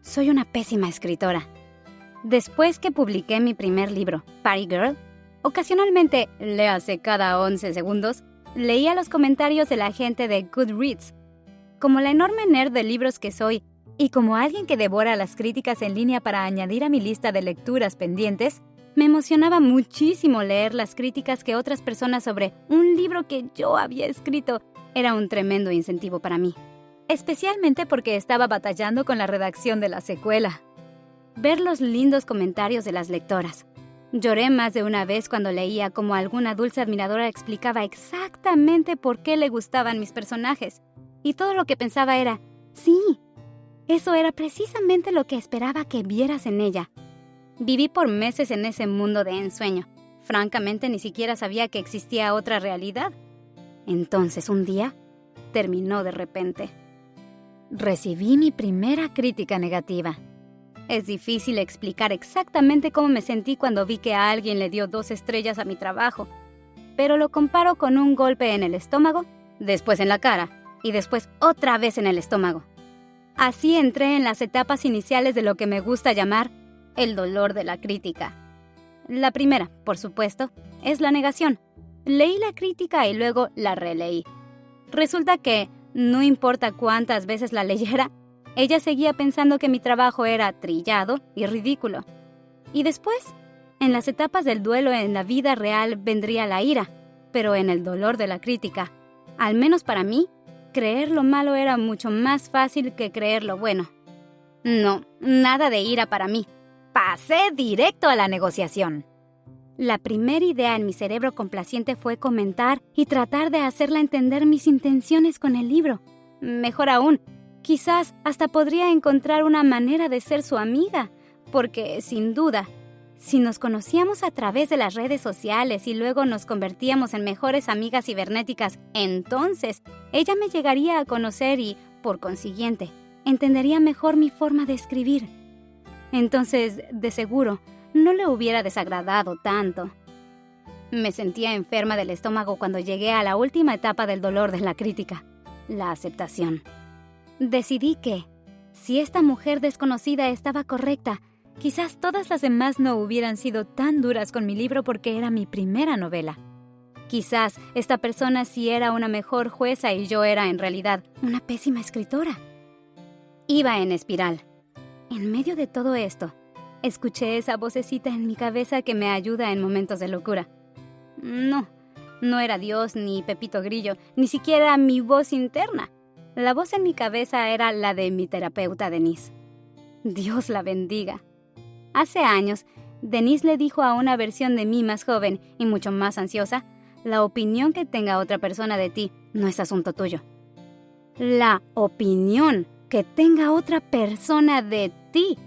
soy una pésima escritora. Después que publiqué mi primer libro, Party Girl, ocasionalmente, léase cada 11 segundos, leía los comentarios de la gente de Goodreads. Como la enorme nerd de libros que soy, y como alguien que devora las críticas en línea para añadir a mi lista de lecturas pendientes, me emocionaba muchísimo leer las críticas que otras personas sobre un libro que yo había escrito. Era un tremendo incentivo para mí, especialmente porque estaba batallando con la redacción de la secuela. Ver los lindos comentarios de las lectoras. Lloré más de una vez cuando leía cómo alguna dulce admiradora explicaba exactamente por qué le gustaban mis personajes. Y todo lo que pensaba era, sí, eso era precisamente lo que esperaba que vieras en ella. Viví por meses en ese mundo de ensueño. Francamente, ni siquiera sabía que existía otra realidad. Entonces, un día, terminó de repente. Recibí mi primera crítica negativa. Es difícil explicar exactamente cómo me sentí cuando vi que a alguien le dio 2 estrellas a mi trabajo, pero lo comparo con un golpe en el estómago, después en la cara y después otra vez en el estómago. Así entré en las etapas iniciales de lo que me gusta llamar el dolor de la crítica. La primera, por supuesto, es la negación. Leí la crítica y luego la releí. Resulta que, no importa cuántas veces la leyera, ella seguía pensando que mi trabajo era trillado y ridículo. Y después, en las etapas del duelo en la vida real vendría la ira, pero en el dolor de la crítica, al menos para mí, creer lo malo era mucho más fácil que creer lo bueno. No, nada de ira para mí. Pasé directo a la negociación. La primera idea en mi cerebro complaciente fue comentar y tratar de hacerla entender mis intenciones con el libro. Mejor aún, quizás hasta podría encontrar una manera de ser su amiga, porque, sin duda, si nos conocíamos a través de las redes sociales y luego nos convertíamos en mejores amigas cibernéticas, entonces ella me llegaría a conocer y, por consiguiente, entendería mejor mi forma de escribir. Entonces, de seguro, no le hubiera desagradado tanto. Me sentía enferma del estómago cuando llegué a la última etapa del dolor de la crítica, la aceptación. Decidí que, si esta mujer desconocida estaba correcta, quizás todas las demás no hubieran sido tan duras con mi libro porque era mi primera novela. Quizás esta persona sí era una mejor jueza y yo era en realidad una pésima escritora. Iba en espiral. En medio de todo esto, escuché esa vocecita en mi cabeza que me ayuda en momentos de locura. No era Dios ni Pepito Grillo, ni siquiera mi voz interna. La voz en mi cabeza era la de mi terapeuta Denise. Dios la bendiga. Hace años, Denise le dijo a una versión de mí más joven y mucho más ansiosa, la opinión que tenga otra persona de ti no es asunto tuyo. La opinión que tenga otra persona de ti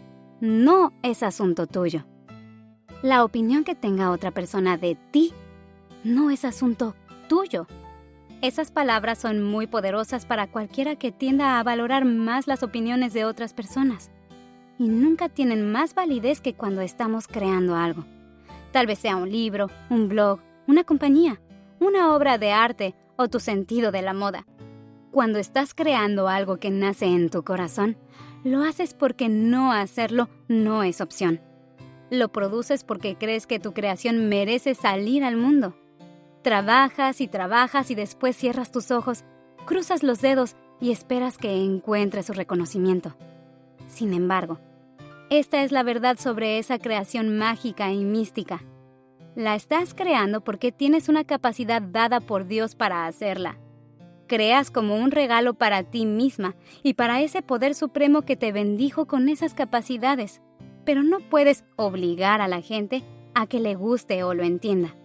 no es asunto tuyo. La opinión que tenga otra persona de ti no es asunto tuyo. Esas palabras son muy poderosas para cualquiera que tienda a valorar más las opiniones de otras personas. Y nunca tienen más validez que cuando estamos creando algo. Tal vez sea un libro, un blog, una compañía, una obra de arte o tu sentido de la moda. Cuando estás creando algo que nace en tu corazón, lo haces porque no hacerlo no es opción. Lo produces porque crees que tu creación merece salir al mundo. Trabajas y después cierras tus ojos, cruzas los dedos y esperas que encuentres su reconocimiento. Sin embargo, esta es la verdad sobre esa creación mágica y mística. La estás creando porque tienes una capacidad dada por Dios para hacerla. Creas como un regalo para ti misma y para ese poder supremo que te bendijo con esas capacidades, pero no puedes obligar a la gente a que le guste o lo entienda.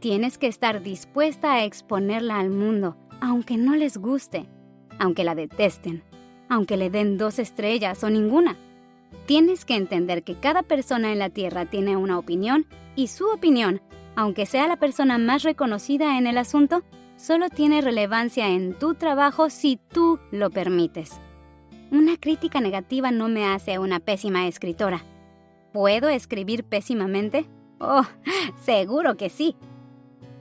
Tienes que estar dispuesta a exponerla al mundo, aunque no les guste, aunque la detesten, aunque le den 2 estrellas o ninguna. Tienes que entender que cada persona en la Tierra tiene una opinión y su opinión, aunque sea la persona más reconocida en el asunto, solo tiene relevancia en tu trabajo si tú lo permites. Una crítica negativa no me hace una pésima escritora. ¿Puedo escribir pésimamente? Oh, seguro que sí.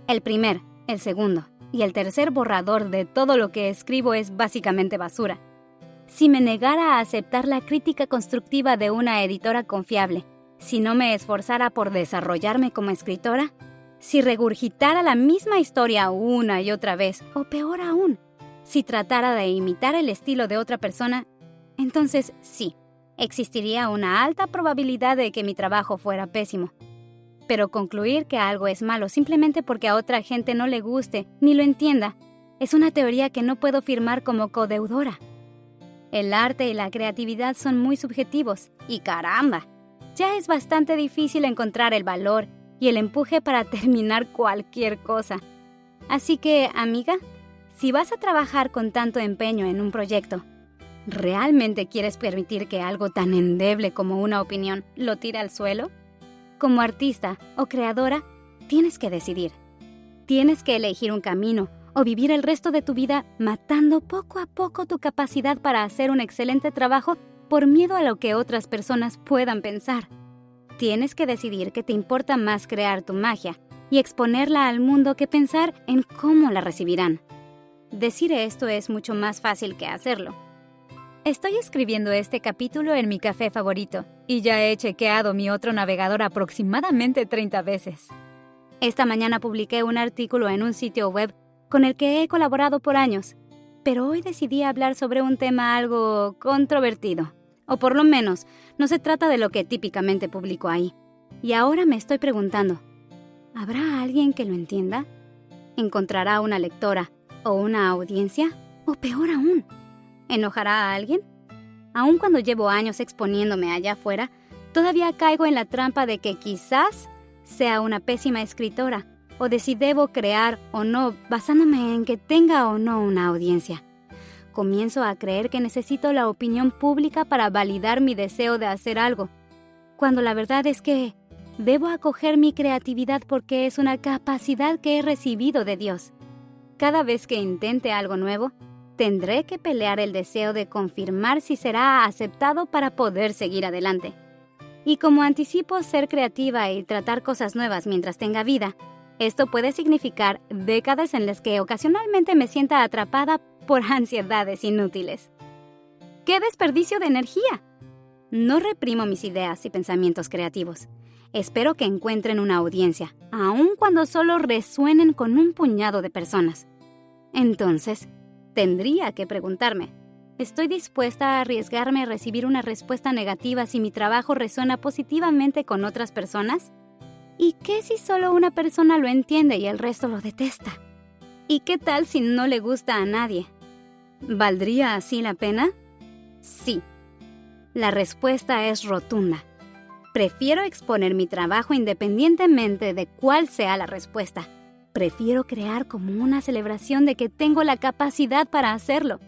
El primer, el segundo y el tercer borrador de todo lo que escribo es básicamente basura. si me negara a aceptar la crítica constructiva de una editora confiable, si no me esforzara por desarrollarme como escritora, si regurgitara la misma historia una y otra vez, o peor aún, si tratara de imitar el estilo de otra persona, entonces sí, existiría una alta probabilidad de que mi trabajo fuera pésimo. Pero concluir que algo es malo simplemente porque a otra gente no le guste ni lo entienda, es una teoría que no puedo firmar como codeudora. El arte y la creatividad son muy subjetivos, y caramba, ya es bastante difícil encontrar el valor y el empuje para terminar cualquier cosa. Así que, amiga, si vas a trabajar con tanto empeño en un proyecto, ¿realmente quieres permitir que algo tan endeble como una opinión lo tire al suelo? Como artista o creadora, tienes que decidir. Tienes que elegir un camino o vivir el resto de tu vida matando poco a poco tu capacidad para hacer un excelente trabajo por miedo a lo que otras personas puedan pensar. Tienes que decidir que te importa más crear tu magia y exponerla al mundo que pensar en cómo la recibirán. Decir esto es mucho más fácil que hacerlo. Estoy escribiendo este capítulo en mi café favorito y ya he chequeado mi otro navegador aproximadamente 30 veces. Esta mañana publiqué un artículo en un sitio web con el que he colaborado por años, pero hoy decidí hablar sobre un tema algo controvertido, o por lo menos no se trata de lo que típicamente publico ahí. Y ahora me estoy preguntando, ¿habrá alguien que lo entienda? ¿Encontrará una lectora o una audiencia? ¿O peor aún, enojará a alguien? Aun cuando llevo años exponiéndome allá afuera, todavía caigo en la trampa de que quizás sea una pésima escritora, o de si debo crear o no, basándome en que tenga o no una audiencia. Comienzo a creer que necesito la opinión pública para validar mi deseo de hacer algo, cuando la verdad es que debo acoger mi creatividad porque es una capacidad que he recibido de Dios. Cada vez que intente algo nuevo, tendré que pelear el deseo de confirmar si será aceptado para poder seguir adelante. Y como anticipo ser creativa y tratar cosas nuevas mientras tenga vida, esto puede significar décadas en las que ocasionalmente me sienta atrapada por ansiedades inútiles. ¡Qué desperdicio de energía! No reprimo mis ideas y pensamientos creativos. Espero que encuentren una audiencia, aun cuando solo resuenen con un puñado de personas. Entonces, tendría que preguntarme, ¿estoy dispuesta a arriesgarme a recibir una respuesta negativa si mi trabajo resuena positivamente con otras personas? ¿Y qué si solo una persona lo entiende y el resto lo detesta? ¿Y qué tal si no le gusta a nadie? ¿Valdría así la pena? Sí. La respuesta es rotunda. Prefiero exponer mi trabajo independientemente de cuál sea la respuesta. Prefiero crear como una celebración de que tengo la capacidad para hacerlo.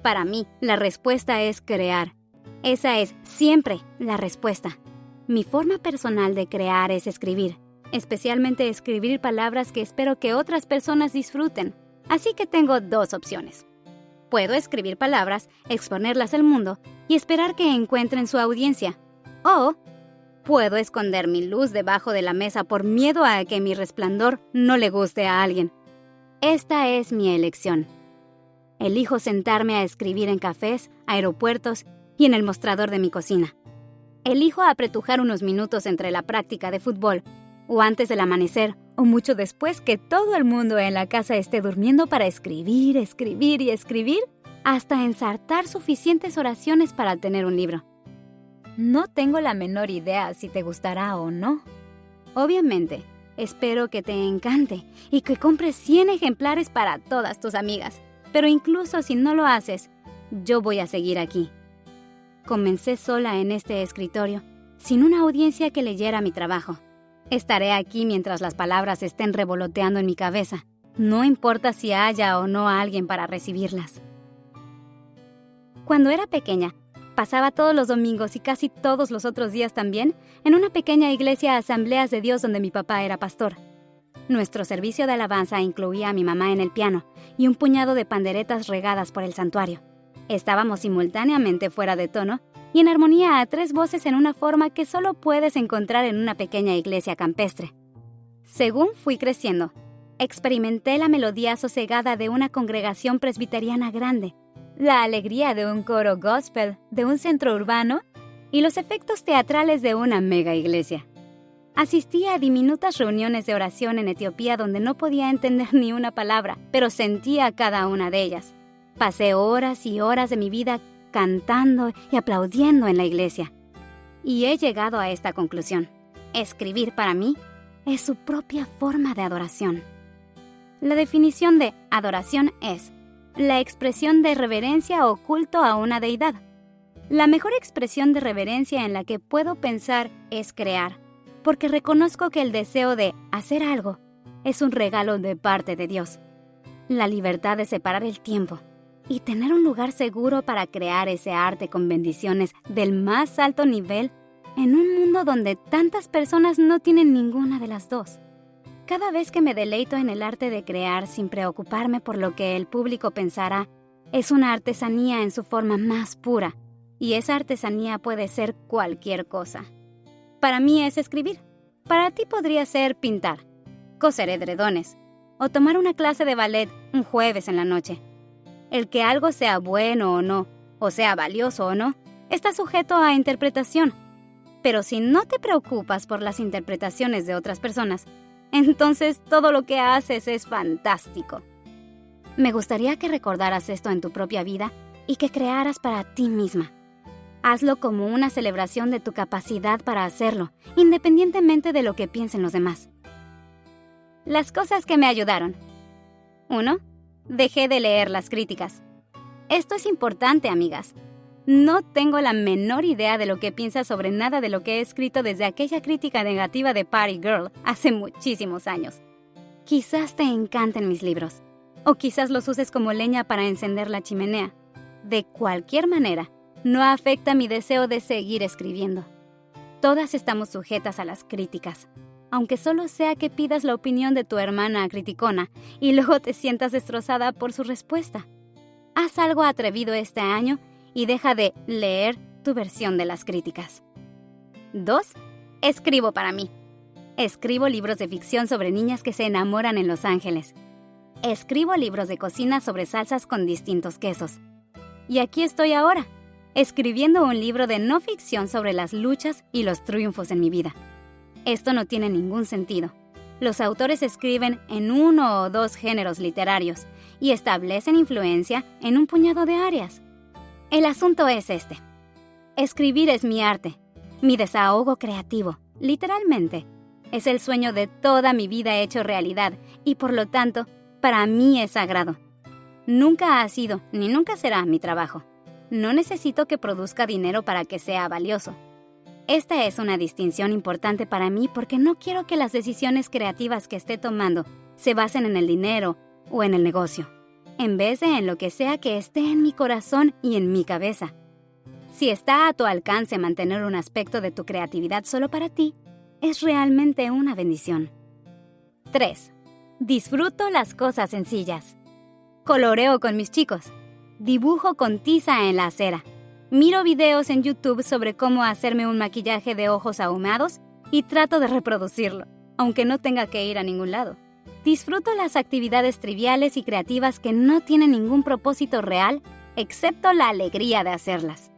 Para mí, la respuesta es crear. Esa es siempre la respuesta. Mi forma personal de crear es escribir, especialmente escribir palabras que espero que otras personas disfruten. Así que tengo dos opciones. Puedo escribir palabras, exponerlas al mundo y esperar que encuentren su audiencia. O puedo esconder mi luz debajo de la mesa por miedo a que mi resplandor no le guste a alguien. Esta es mi elección. Elijo sentarme a escribir en cafés, aeropuertos y en el mostrador de mi cocina. Elijo apretujar unos minutos entre la práctica de fútbol, o antes del amanecer, o mucho después que todo el mundo en la casa esté durmiendo para escribir y escribir, hasta ensartar suficientes oraciones para tener un libro. No tengo la menor idea si te gustará o no. Obviamente, espero que te encante y que compres 100 ejemplares para todas tus amigas. Pero incluso si no lo haces, yo voy a seguir aquí. Comencé sola en este escritorio, sin una audiencia que leyera mi trabajo. Estaré aquí mientras las palabras estén revoloteando en mi cabeza. No importa si haya o no alguien para recibirlas. Cuando era pequeña, pasaba todos los domingos y casi todos los otros días también en una pequeña iglesia Asambleas de Dios donde mi papá era pastor. Nuestro servicio de alabanza incluía a mi mamá en el piano y un puñado de panderetas regadas por el santuario. Estábamos simultáneamente fuera de tono y en armonía a 3 voces en una forma que solo puedes encontrar en una pequeña iglesia campestre. Según fui creciendo, experimenté la melodía sosegada de una congregación presbiteriana grande, la alegría de un coro gospel de un centro urbano y los efectos teatrales de una mega iglesia. Asistí a diminutas reuniones de oración en Etiopía donde no podía entender ni una palabra, pero sentía cada una de ellas. Pasé horas y horas de mi vida cantando y aplaudiendo en la iglesia. Y he llegado a esta conclusión. Escribir para mí es su propia forma de adoración. La definición de adoración es la expresión de reverencia o culto a una deidad. La mejor expresión de reverencia en la que puedo pensar es crear, porque reconozco que el deseo de hacer algo es un regalo de parte de Dios. La libertad de separar el tiempo y tener un lugar seguro para crear ese arte con bendiciones del más alto nivel en un mundo donde tantas personas no tienen ninguna de las dos. Cada vez que me deleito en el arte de crear sin preocuparme por lo que el público pensará, es una artesanía en su forma más pura, y esa artesanía puede ser cualquier cosa. Para mí es escribir. Para ti podría ser pintar, coser edredones o tomar una clase de ballet un jueves en la noche. El que algo sea bueno o no, o sea valioso o no, está sujeto a interpretación. Pero si no te preocupas por las interpretaciones de otras personas, entonces todo lo que haces es fantástico. Me gustaría que recordaras esto en tu propia vida y que crearas para ti misma. Hazlo como una celebración de tu capacidad para hacerlo, independientemente de lo que piensen los demás. Las cosas que me ayudaron. 1. Dejé de leer las críticas. Esto es importante, amigas. No tengo la menor idea de lo que piensas sobre nada de lo que he escrito desde aquella crítica negativa de Party Girl hace muchísimos años. Quizás te encanten mis libros, o quizás los uses como leña para encender la chimenea. De cualquier manera, no afecta mi deseo de seguir escribiendo. Todas estamos sujetas a las críticas, aunque solo sea que pidas la opinión de tu hermana criticona y luego te sientas destrozada por su respuesta. Haz algo atrevido este año y deja de leer tu versión de las críticas. 2. Escribo para mí. Escribo libros de ficción sobre niñas que se enamoran en Los Ángeles. Escribo libros de cocina sobre salsas con distintos quesos. Y aquí estoy ahora, escribiendo un libro de no ficción sobre las luchas y los triunfos en mi vida. Esto no tiene ningún sentido. Los autores escriben en 1 o 2 géneros literarios y establecen influencia en un puñado de áreas. El asunto es este. Escribir es mi arte, mi desahogo creativo, literalmente. Es el sueño de toda mi vida hecho realidad y por lo tanto, para mí es sagrado. Nunca ha sido ni nunca será mi trabajo. No necesito que produzca dinero para que sea valioso. Esta es una distinción importante para mí porque no quiero que las decisiones creativas que esté tomando se basen en el dinero o en el negocio, en vez de en lo que sea que esté en mi corazón y en mi cabeza. Si está a tu alcance mantener un aspecto de tu creatividad solo para ti, es realmente una bendición. 3. Disfruto las cosas sencillas. Coloreo con mis chicos. Dibujo con tiza en la acera. Miro videos en YouTube sobre cómo hacerme un maquillaje de ojos ahumados y trato de reproducirlo, aunque no tenga que ir a ningún lado. Disfruto las actividades triviales y creativas que no tienen ningún propósito real, excepto la alegría de hacerlas.